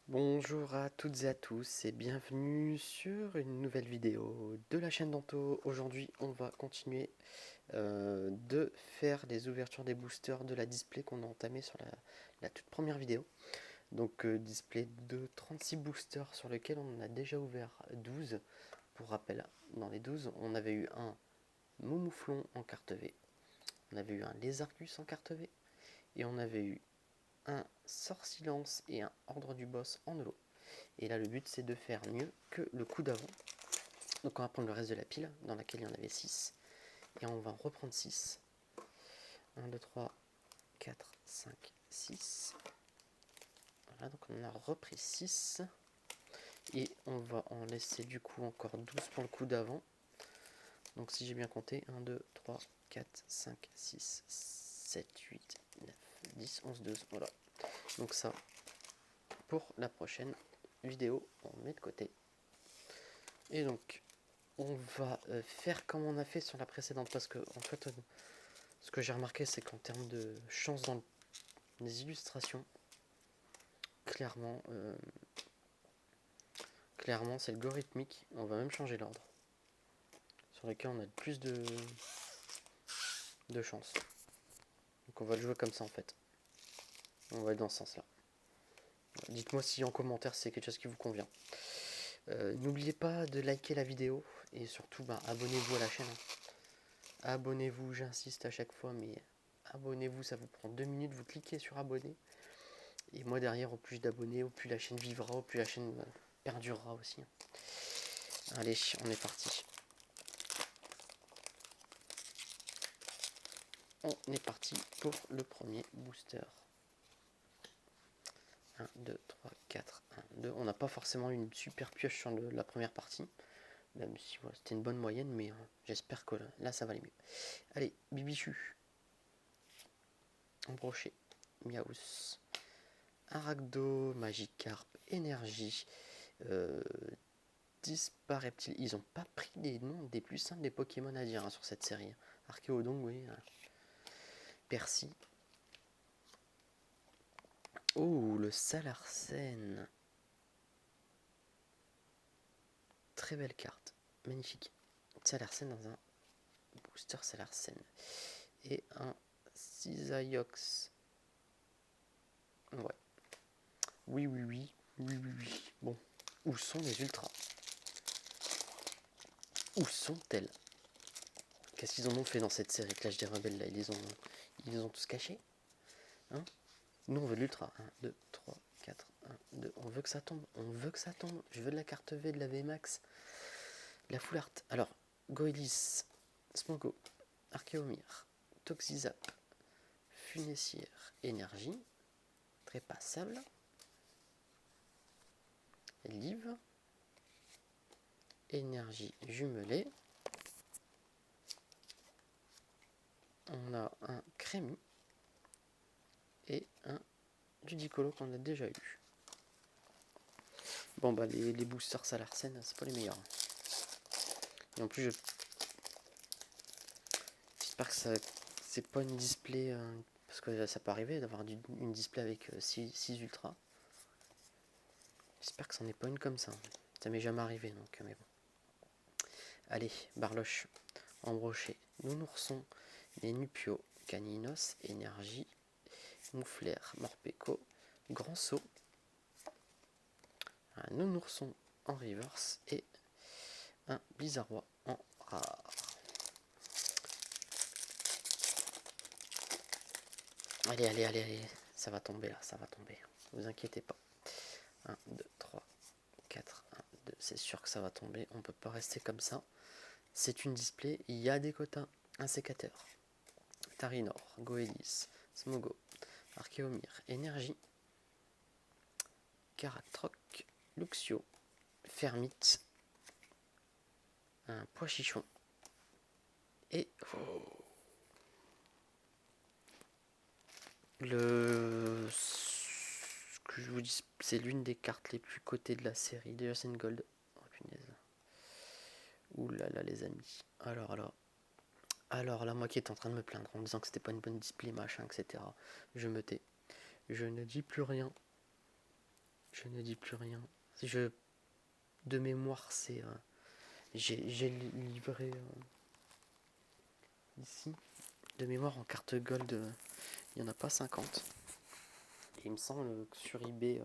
Bonjour à toutes et à tous et bienvenue sur une nouvelle vidéo de la chaîne Danto. Aujourd'hui on va continuer de faire les ouvertures des boosters de la display qu'on a entamé sur la toute première vidéo. Donc display de 36 boosters sur lequel on en a déjà ouvert 12. Pour rappel, dans les 12 on avait eu un Moumouflon en carte V, on avait eu un Lézargus en carte V et on avait eu un Sort Silence et un Ordre du Boss en holo. Et là, le but, c'est de faire mieux que le coup d'avant. Donc, on va prendre le reste de la pile, dans laquelle il y en avait 6. Et on va en reprendre 6. 1, 2, 3, 4, 5, 6. Voilà, donc on en a repris 6. Et on va en laisser du coup encore 12 pour le coup d'avant. Donc, si j'ai bien compté, 1, 2, 3, 4, 5, 6, 7, 8, 9, 10, 11, 12. Voilà. Donc, ça, pour la prochaine vidéo, on met de côté. Et donc, on va faire comme on a fait sur la précédente, parce que en fait ce que j'ai remarqué, c'est qu'en termes de chance dans les illustrations, clairement c'est algorithmique. On va même changer l'ordre sur lequel on a plus de chance. Donc on va le jouer comme ça en fait, on va aller dans ce sens là. Dites-moi si en commentaire c'est quelque chose qui vous convient. N'oubliez pas de liker la vidéo et surtout abonnez-vous à la chaîne. Abonnez-vous, j'insiste à chaque fois, mais abonnez-vous, ça vous prend 2 minutes, vous cliquez sur abonner. Et moi derrière, au plus d'abonnés, au plus la chaîne vivra, au plus la chaîne perdurera aussi. Allez, on est parti. On est parti pour le premier booster. 1, 2, 3, 4, 1, 2. On n'a pas forcément une super pioche sur la première partie. Même si voilà, c'était une bonne moyenne, mais j'espère que là ça va aller mieux. Allez, Bibichu. Embroché. Miaus. Aragdo, Magikarp, Énergie. Dispareptile. Ils ont pas pris les noms des plus simples des Pokémon à dire sur cette série. Archéodon, oui. Percy. Oh, le Salarsen. Très belle carte. Magnifique. Salarsen dans un booster Salarsen. Et un Cisaiox. Ouais. Oui, oui, oui. Oui, oui, oui. Bon. Où sont les ultras? Où sont-elles? Qu'est-ce qu'ils en ont fait dans cette série Clash des Rebelles là? Ils les ont tous cachés, hein? Nous on veut l'ultra. 1, 2, 3, 4, 1, 2. On veut que ça tombe. On veut que ça tombe. Je veux de la carte V, de la VMAX. De la full art. Alors, Goelis, Smogo, Archéomir, Toxizap, Funessière, Énergie, Trépassable, Live, Énergie jumelée. On a un Crémi et un Ludicolo qu'on a déjà eu. Bon les boosters Salarsen, c'est pas les meilleurs. Et en plus j'espère que ça c'est pas une display parce que ça peut arriver d'avoir une display avec 6 ultras. J'espère que ça n'est pas une comme ça. Ça m'est jamais arrivé donc mais bon. Allez, Barloche, Embroché, Nounourson, Nénupio, Caninos, Énergie, Mouflaire, Morpeko, Grand Saut, un Nounourson en reverse et un Blizzardois en rare. Allez, allez, allez, allez, ça va tomber là, ça va tomber. Vous inquiétez pas. 1, 2, 3, 4, 1, 2, c'est sûr que ça va tomber, on peut pas rester comme ça. C'est une display, il y a des quotas. Un sécateur, Tarinor, Goelis, Smogo, Archéomir, Énergie, Caratroc, Luxio, Fermite, un pois chichon et ce que je vous dis, c'est l'une des cartes les plus cotées de la série de Just Gold. Oh punaise. Ouh là là les amis. Alors là, moi qui étais en train de me plaindre en me disant que c'était pas une bonne display, machin, etc. Je me tais. Je ne dis plus rien. Je ne dis plus rien. De mémoire, c'est... j'ai livré ici. De mémoire, en carte gold, il n'y en a pas 50. Et il me semble que sur eBay,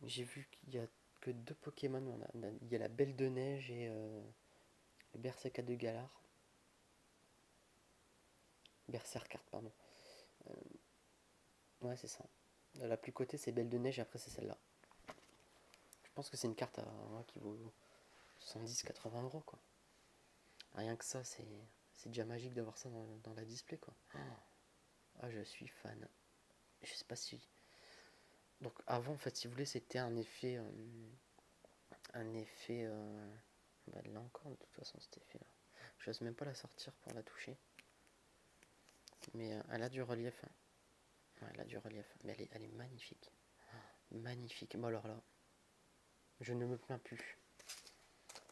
j'ai vu qu'il y a que 2 Pokémon. Il y a la Belle de Neige et le Berserk à 2 Galar. Berserk, pardon. Ouais, c'est ça. La plus cotée, c'est Belle de Neige et après, c'est celle-là. Je pense que c'est une carte qui vaut 70-80 €, quoi. Rien que ça, c'est déjà magique d'avoir ça dans la display, quoi. Ah, je suis fan. Je sais pas si... Donc avant, en fait, si vous voulez, c'était un effet... Bah, là encore, de toute façon, cet effet-là. J'ose même pas la sortir pour la toucher. Mais elle a du relief. Hein. Ouais, elle a du relief. Mais elle est magnifique. Magnifique. Bon alors là, je ne me plains plus.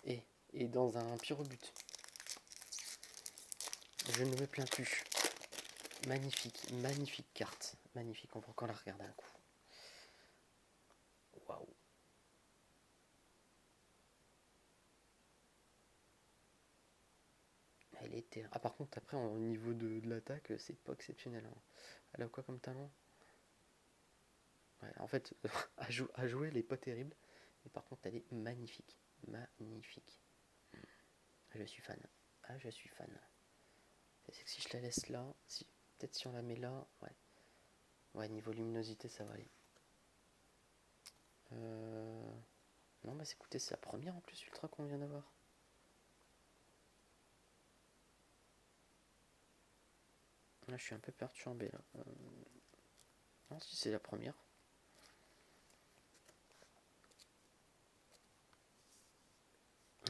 Et dans un pyrobut. Je ne me plains plus. Magnifique, magnifique carte. Magnifique, on va encore la regarder un coup. Waouh. Elle était... Ah par contre, après, au niveau de l'attaque, c'est pas exceptionnel. Hein. Elle a quoi comme talent? Ouais, en fait, à jouer, elle est pas terrible. Mais par contre, elle est magnifique. Magnifique. Ah, je suis fan. Ah, je suis fan. C'est que si je la laisse là, peut-être si on la met là, ouais. Ouais, niveau luminosité, ça va aller. Non, bah écoutez, c'est la première en plus ultra qu'on vient d'avoir. Là, je suis un peu perturbé là. Non, si c'est la première.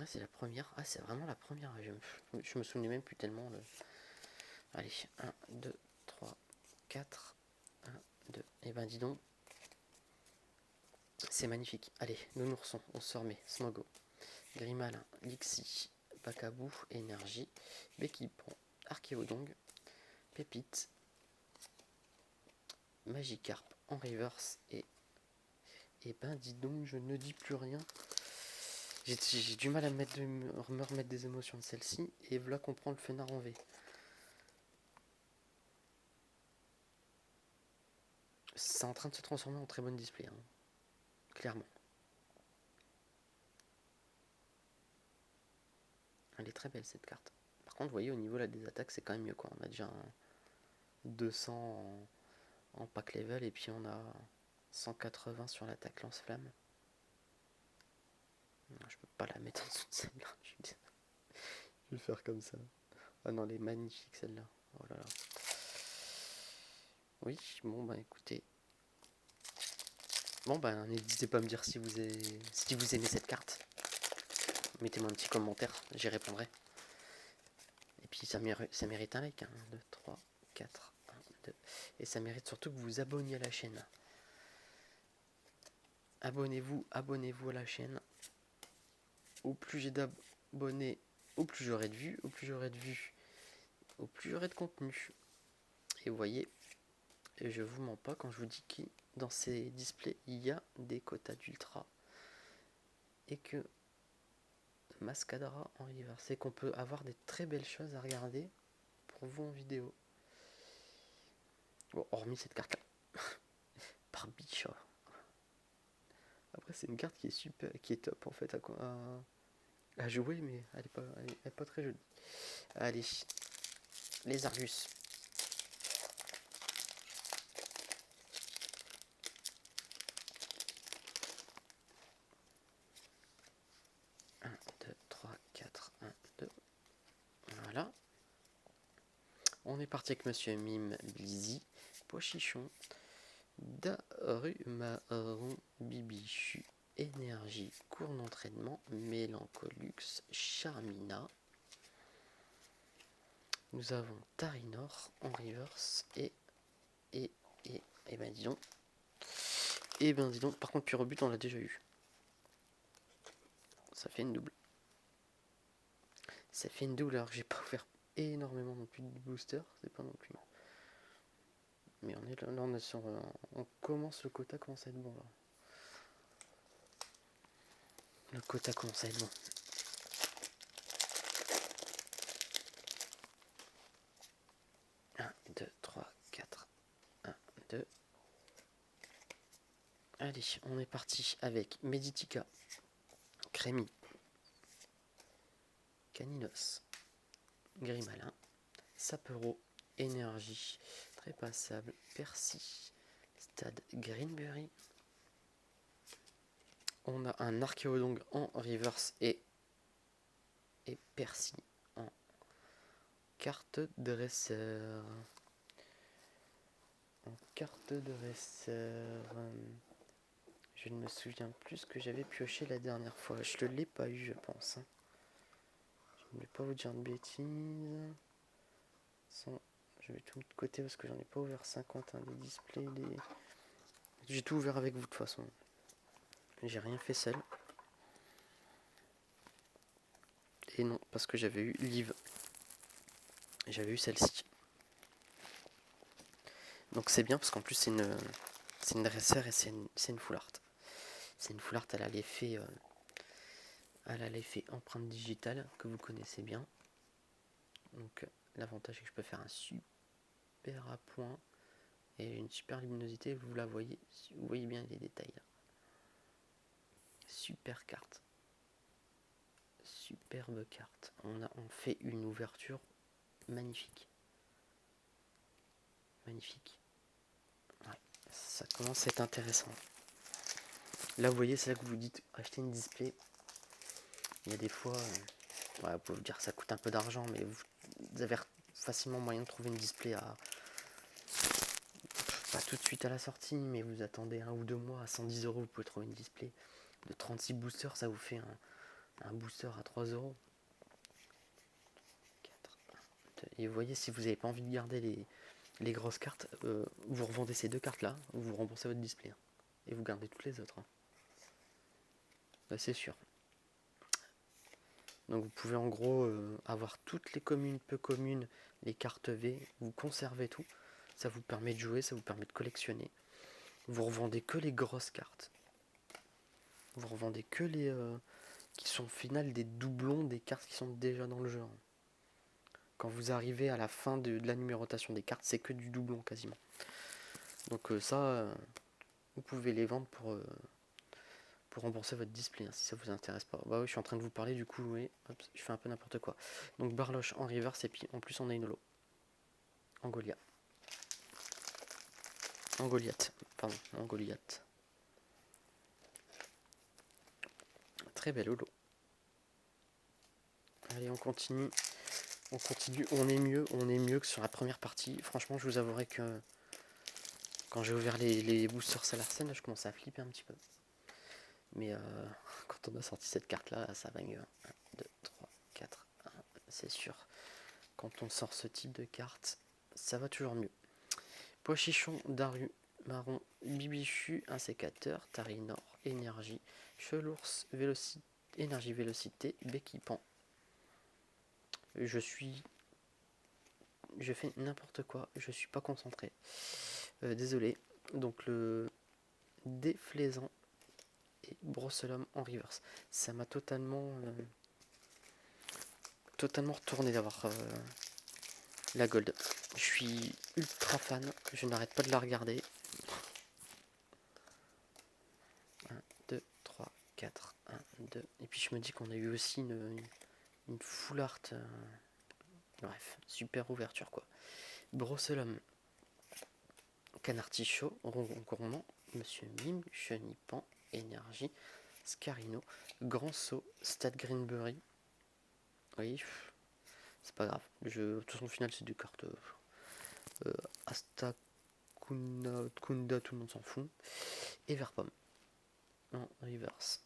Ah, c'est la première. Ah, c'est vraiment la première. Je me souvenais même plus tellement. Allez, 1, 2, 3, 4. 1, 2. Et ben, dis donc. C'est magnifique. Allez, Nounourson, on se remet. Smogo. Grimal, Lixi, Pakabou, Énergie, Bekipan, Archéodong, Pépite, Magikarp en reverse et ben dis donc, je ne dis plus rien. J'ai du mal à me remettre des émotions de celle-ci et voilà qu'on prend le Fenard en V. C'est en train de se transformer en très bonne display, hein. Clairement. Elle est très belle cette carte. Par contre, vous voyez, au niveau là, des attaques, c'est quand même mieux, quoi. On a déjà un 200 en pack level et puis on a 180 sur l'attaque lance-flamme. Je peux pas la mettre en dessous de celle-là. Je vais faire comme ça. Ah non, elle est magnifique celle-là. Oh là là. Oui, bon bah écoutez. Bon bah n'hésitez pas à me dire si vous aimez cette carte. Mettez-moi un petit commentaire, j'y répondrai. Et puis ça mérite un like. 1, 2, 3, 4, 1, 2. Et ça mérite surtout que vous vous abonniez à la chaîne. Abonnez-vous à la chaîne. Au plus j'ai d'abonnés, au plus j'aurai de vues, au plus j'aurai de contenu. Et vous voyez, je vous mens pas quand je vous dis que dans ces displays, il y a des quotas d'ultra. Et que Mascadra en river, c'est qu'on peut avoir des très belles choses à regarder pour vous en vidéo. Bon, hormis cette carte là. Par biche. Après, c'est une carte qui est super, qui est top en fait à jouer, mais elle est pas très jolie. Allez, les Argus. Voilà. On est parti avec Monsieur Mime, Blizzy, Pochichon, Darumaron, Bibichu, Énergie, cours d'entraînement, Mélancolux, Charmina. Nous avons Tarinor en reverse et ben dis donc. Et ben dis donc, par contre Pyrobut on l'a déjà eu. Ça fait une double. Ça fait une double alors que j'ai pas ouvert énormément non plus de booster, c'est pas non plus. Mais on est là, on est sur, on commence, le quota commence à être bon là. Le quota commence à être bon. Un, 2, 3, 4. 1, 2. Allez, on est parti avec Meditica, Crémy, Caninos, Grimalin, Sapero, Énergie, Trépassable, Percy, Stade Greenberry. On a un Archéodongue en reverse et Percy en carte dresseur. Je ne me souviens plus ce que j'avais pioché la dernière fois. Je ne l'ai pas eu, je pense. Je ne vais pas vous dire de bêtises. Je vais tout mettre de côté parce que j'en ai pas ouvert 50. Des displays, j'ai tout ouvert avec vous de toute façon. J'ai rien fait seul. Et non, parce que j'avais eu Liv. J'avais eu celle-ci. Donc c'est bien parce qu'en plus c'est une dresseur et c'est une full art. C'est une full art, elle a l'effet empreinte digitale que vous connaissez bien. Donc l'avantage c'est que je peux faire un super appoint et une super luminosité, vous la voyez, vous voyez bien les détails là. Super carte. Superbe carte. On fait une ouverture magnifique. Magnifique. Ouais, ça commence à être intéressant. Là vous voyez, c'est là que vous vous dites acheter une display. Il y a des fois, vous pouvez vous dire que ça coûte un peu d'argent, mais vous avez facilement moyen de trouver une display à pas tout de suite à la sortie, mais vous attendez 1 ou 2 mois à 110 €, vous pouvez trouver une display de 36 boosters, ça vous fait un booster à 3 €. Et vous voyez, si vous n'avez pas envie de garder les grosses cartes, vous revendez ces 2 cartes là, vous remboursez votre display et vous gardez toutes les autres. Là, c'est sûr. Donc vous pouvez en gros avoir toutes les communes, peu communes, les cartes V, vous conservez tout. Ça vous permet de jouer, ça vous permet de collectionner. Vous revendez que les grosses cartes. Vous revendez que les qui sont au final des doublons des cartes qui sont déjà dans le jeu. Quand vous arrivez à la fin de la numérotation des cartes, c'est que du doublon quasiment. Donc vous pouvez les vendre pour rembourser votre display, si ça vous intéresse pas. Bah oui, je suis en train de vous parler, du coup, oui, hop, je fais un peu n'importe quoi. Donc Barloche en reverse, et puis en plus on a une holo. En Goliath. Très belle holo. Allez, on continue. On est mieux que sur la première partie. Franchement, je vous avouerai que quand j'ai ouvert les boosters Salarsen, je commençais à flipper un petit peu. Mais quand on a sorti cette carte là, ça va mieux. 1, 2, 3, 4, 1, c'est sûr. Quand on sort ce type de carte, ça va toujours mieux. Pois-chichon, Daru, Marron, Bibichu, un sécateur, Tarinor, Énergie, Chelours, Énergie, Vélocité, Béquipan. Je fais n'importe quoi, je suis pas concentré. Désolé. Donc le déflaisant et Brosselhomme en reverse. Ça m'a totalement retourné d'avoir la gold. Je suis ultra fan, je n'arrête pas de la regarder. 1, 2, 3, 4, 1, 2. Et puis je me dis qu'on a eu aussi une full art. Bref, super ouverture quoi. Brosselhomme, Canartichaud, Ronron Gourmand, Monsieur Mime, Chenipan, Énergie, Scarino, Grand Saut, Stade Greenberry. Oui, c'est pas grave. De toute façon, au final, c'est des cartes Asta, Kunda, tout le monde s'en fout. Et Verpomme en reverse.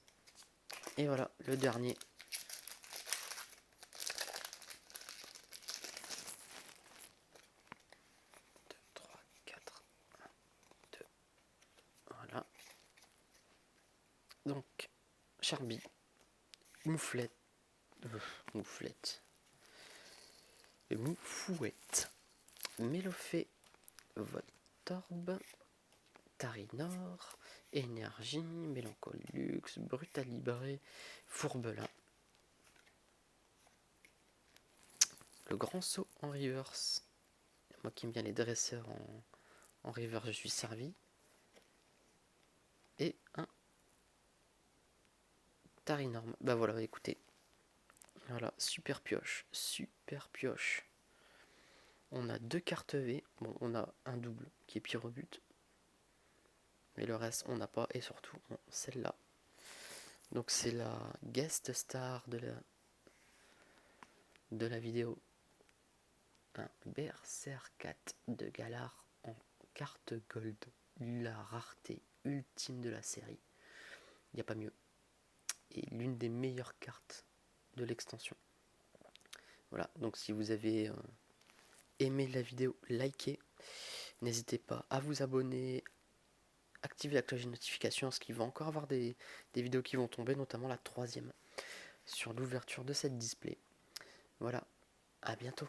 Et voilà, le dernier. 2, 3, 4, 1, 2. Voilà. Donc, Charby, Mouflette, Moufouette, Mélofée, Volt, Voltorb, Tarinor, Énergie, Mélancolux, Brutalibré, Fourbelin. Le grand saut en reverse. Moi qui aime bien les dresseurs en reverse, je suis servi. Et un Tarinorm. Bah voilà, écoutez. Voilà, super pioche. Super pioche. On a 2 cartes V. Bon, on a un double qui est Pyrobut. Mais le reste, on n'a pas. Et surtout, celle-là. Donc c'est la guest star de la vidéo. Un Berserkat de Galar en carte gold. La rareté ultime de la série. Il n'y a pas mieux. Et l'une des meilleures cartes de l'extension. Voilà, donc si vous avez aimé la vidéo, likez. N'hésitez pas à vous abonner, activer la cloche de notification, parce qu'il va encore avoir des vidéos qui vont tomber, notamment la 3e, sur l'ouverture de cette display. Voilà, à bientôt.